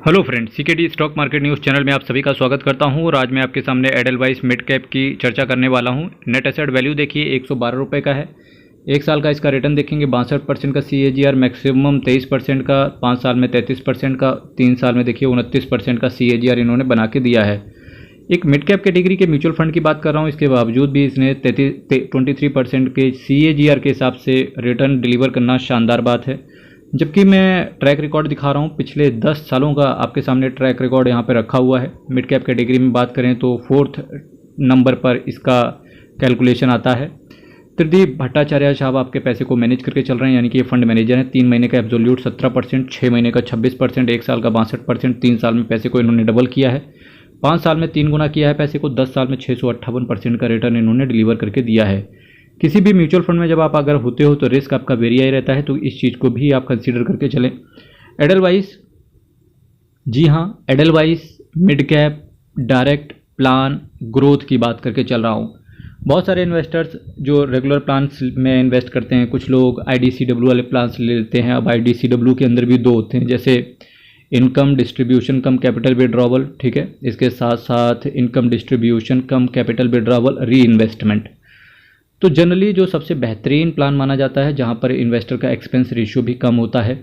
Hello friends, CKD stock market news channel में आप सभी का स्वागत करता हूं और आज मैं आपके सामने एडलवाइस मिड कैप की चर्चा करने वाला हूं। नेट एसेट वैल्यू देखिए 112 रुपये का है। एक साल का इसका रिटर्न देखेंगे 62% का CAGR, मैक्सिमम 23% का, 5 साल में 33% का, 3 साल में देखिए 29% का CAGR इन्होंने बना के दिया है। एक मिड कैप कैटेगरी के म्यूचुअल फंड की बात कर रहा हूँ, इसके बावजूद भी इसने 23% के CAGR के हिसाब से रिटर्न डिलीवर करना शानदार बात है। जबकि मैं ट्रैक रिकॉर्ड दिखा रहा हूँ, पिछले 10 सालों का आपके सामने ट्रैक रिकॉर्ड यहाँ पे रखा हुआ है। मिड कैप कैटेगरी में बात करें तो 4th नंबर पर इसका कैलकुलेशन आता है। त्रिदीप भट्टाचार्य साहब आपके पैसे को मैनेज करके चल रहे हैं, यानी कि ये फंड मैनेजर हैं। 3 महीने का एब्सोल्यूट 17%, 6 महीने का 26%, 1 साल का 62%, 3 साल में पैसे को इन्होंने डबल किया है, 5 साल में 3 गुना किया है पैसे को, 10 साल में 658% का रिटर्न इन्होंने डिलीवर करके दिया है। किसी भी म्यूचुअल फंड में जब आप अगर होते हो तो रिस्क आपका वेरिया ही रहता है, तो इस चीज़ को भी आप कंसीडर करके चलें। एडलवाइस, जी हाँ, Edelweiss mid cap direct plan growth की बात करके चल रहा हूँ। बहुत सारे इन्वेस्टर्स जो रेगुलर प्लान्स में इन्वेस्ट करते हैं, कुछ लोग IDCW वाले प्लान्स ले लेते हैं। अब IDCW के अंदर भी 2 होते हैं, जैसे इनकम डिस्ट्रीब्यूशन कम कैपिटल विड्रॉवल, ठीक है, इसके साथ साथ इनकम डिस्ट्रीब्यूशन कम कैपिटल विड्रॉवल री इन्वेस्टमेंट। तो जनरली जो सबसे बेहतरीन प्लान माना जाता है जहां पर इन्वेस्टर का एक्सपेंस रेशियो भी कम होता है,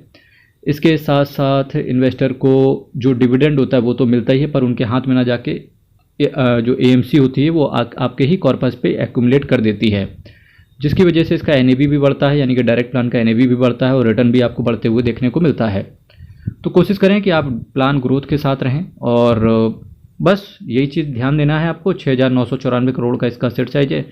इसके साथ साथ इन्वेस्टर को जो डिविडेंड होता है वो तो मिलता ही है, पर उनके हाथ में ना जाके जो AMC होती है वो आपके ही कॉर्पस पे एक्यूमुलेट कर देती है, जिसकी वजह से इसका NAV भी बढ़ता है, यानी कि डायरेक्ट प्लान का NAV भी बढ़ता है और रिटर्न भी आपको बढ़ते हुए देखने को मिलता है। तो कोशिश करें कि आप प्लान ग्रोथ के साथ रहें और बस यही चीज़ ध्यान देना है आपको। 6,994 करोड़ का इसका सेट साइज है,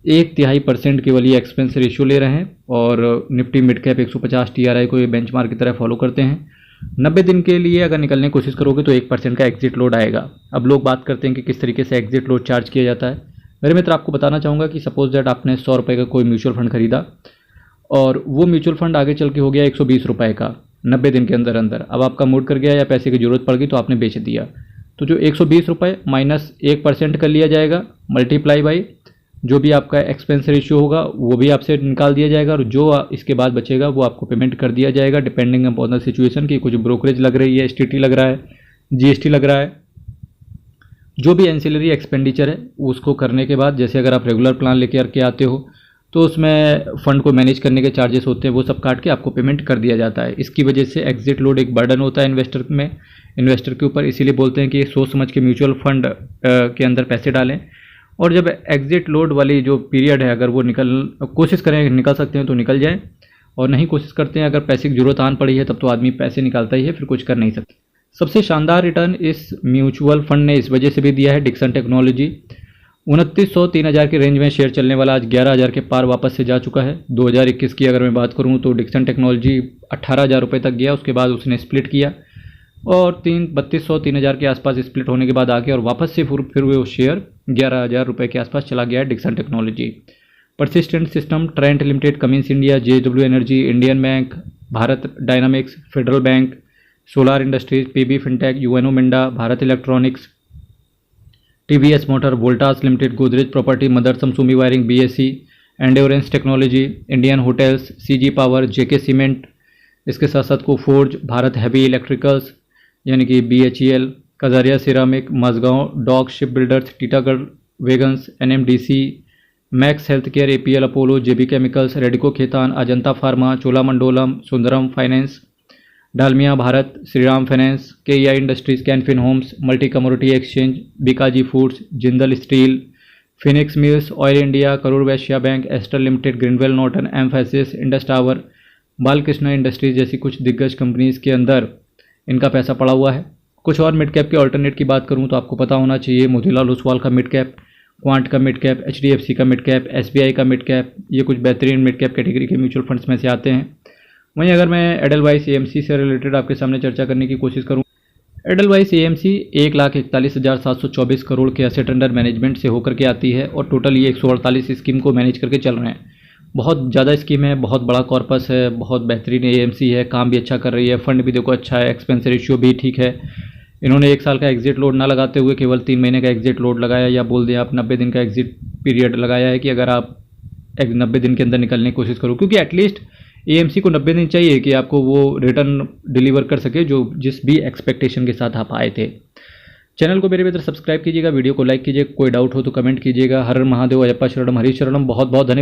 1/3% केवल ये एक्सपेंस रेशियो ले रहे हैं और निफ्टी मिड कैप 150 TRI को ये बेंचमार्क की तरह फॉलो करते हैं। 90 दिन के लिए अगर निकलने की कोशिश करोगे तो 1% का एग्जिट लोड आएगा। अब लोग बात करते हैं कि किस तरीके से एग्जिट लोड चार्ज किया जाता है। मेरे मित्र, आपको बताना चाहूँगा कि सपोज दैट आपने 100 रुपये का कोई म्यूचुअल फंड खरीदा और वो म्यूचुअल फंड आगे चल के हो गया 120 रुपये का 90 दिन के अंदर अंदर। अब आपका मूड कर गया या पैसे की ज़रूरत पड़ गई तो आपने बेच दिया, तो जो 120 रुपये माइनस 1% कर लिया जाएगा, मल्टीप्लाई बाई जो भी आपका एक्सपेंस रेशियो होगा वो भी आपसे निकाल दिया जाएगा और जो इसके बाद बचेगा वो आपको पेमेंट कर दिया जाएगा, डिपेंडिंग अपॉन द सिचुएशन की कुछ ब्रोकरेज लग रही है, STT लग रहा है, GST लग रहा है, जो भी एंसिलरी एक्सपेंडिचर है उसको करने के बाद, जैसे अगर आप रेगुलर प्लान लेके के आते हो तो उसमें फ़ंड को मैनेज करने के चार्जेस होते हैं, वो सब काट के आपको पेमेंट कर दिया जाता है। इसकी वजह से एग्जिट लोड एक बर्डन होता है इन्वेस्टर के ऊपर। इसीलिए बोलते हैं कि सोच समझ के म्यूचुअल फंड के अंदर पैसे डालें और जब एग्जिट लोड वाली जो पीरियड है अगर वो कोशिश करें निकल सकते हैं तो निकल जाएं, और नहीं कोशिश करते हैं, अगर पैसे की जरूरत आन पड़ी है तब तो आदमी पैसे निकालता ही है, फिर कुछ कर नहीं सकता। सबसे शानदार रिटर्न इस म्यूचुअल फंड ने इस वजह से भी दिया है, डिक्सन टेक्नोलॉजी 2900 3000 के रेंज में शेयर चलने वाला आज 11,000 के पार वापस से जा चुका है। 2021 की अगर मैं बात करूँ तो डिक्सन टेक्नोलॉजी 18,000 रुपये तक गया, उसके बाद उसने स्प्लिट किया और 3200 3000 के आसपास स्प्लिट होने के बाद आ गया और वापस से फिर वो शेयर 11,000 रुपये के आसपास चला गया है Dixon technology. Persistent system, Trent limited, Cummins India, JW energy, Indian bank, Bharat dynamics, federal bank, solar industries, PB fintech, UNO Minda, Bharat electronics, TVS motor, Voltas limited, Godrej property, Motherson Sumi wiring, BSE, endurance technology, Indian hotels, CG power, JK cement, इसके साथ साथ Coforge, Bharat heavy electricals यानी कि BHEL, Kajaria ceramic, Mazagon dock shipbuilders, Titagarh wagons, NMDC, max healthcare, APL Apollo, JB chemicals, Radico Khaitan, Ajanta pharma, Cholamandalam, Sundaram finance, Dalmia Bharat, Shriram finance, KEI industries, can fin homes, multi commodity exchange, Bikaji foods, Jindal steel, Phoenix mills, oil India, Karur Vysya bank, Aster limited, Grindwell Norton, Mphasis, Indus tower, Balkrishna industries जैसी कुछ दिग्गज companies के अंदर इनका पैसा पड़ा हुआ है। कुछ और मिड कैप के ऑल्टरनेट की बात करूं तो आपको पता होना चाहिए मोतीलाल ओसवाल का मिड कैप, क्वांट का मिड कैप, HDFC का मिड कैप, SBI का मिड कैप, ये कुछ बेहतरीन मिड कैप कैटेगरी के म्यूचुअल फंड्स में से आते हैं। वहीं अगर मैं एडलवाइस AMC से रिलेटेड आपके सामने चर्चा करने की कोशिश करूँ, एडलवाइस AMC 1,41,724 करोड़ के एसेट अंडर मैनेजमेंट से होकर के आती है और टोटल ये 148 स्कीम को मैनेज करके चल रहे हैं। बहुत ज़्यादा स्कीम है, बहुत बड़ा कॉर्पस है, बहुत बेहतरीन AMC है, काम भी अच्छा कर रही है, फंड भी देखो अच्छा है, एक्सपेंस रेशियो भी ठीक है। इन्होंने 1 साल का एग्जिट लोड ना लगाते हुए केवल 3 महीने का एग्जिट लोड लगाया, या बोल दें आप 90 दिन का एग्जिट पीरियड लगाया है कि अगर आप 90 दिन के अंदर निकलने की कोशिश करो, क्योंकि एटलीस्ट एएमसी को 90 दिन चाहिए कि आपको वो रिटर्न डिलीवर कर सके जो जिस भी एक्सपेक्टेशन के साथ आप आए थे। चैनल को मेरे मित्र सब्सक्राइब कीजिएगा, वीडियो को लाइक कीजिए, कोई डाउट हो तो कमेंट कीजिएगा। हर हर महादेव, अयप्पा शरणम, हरी शरणम। बहुत बहुत धन्यवाद।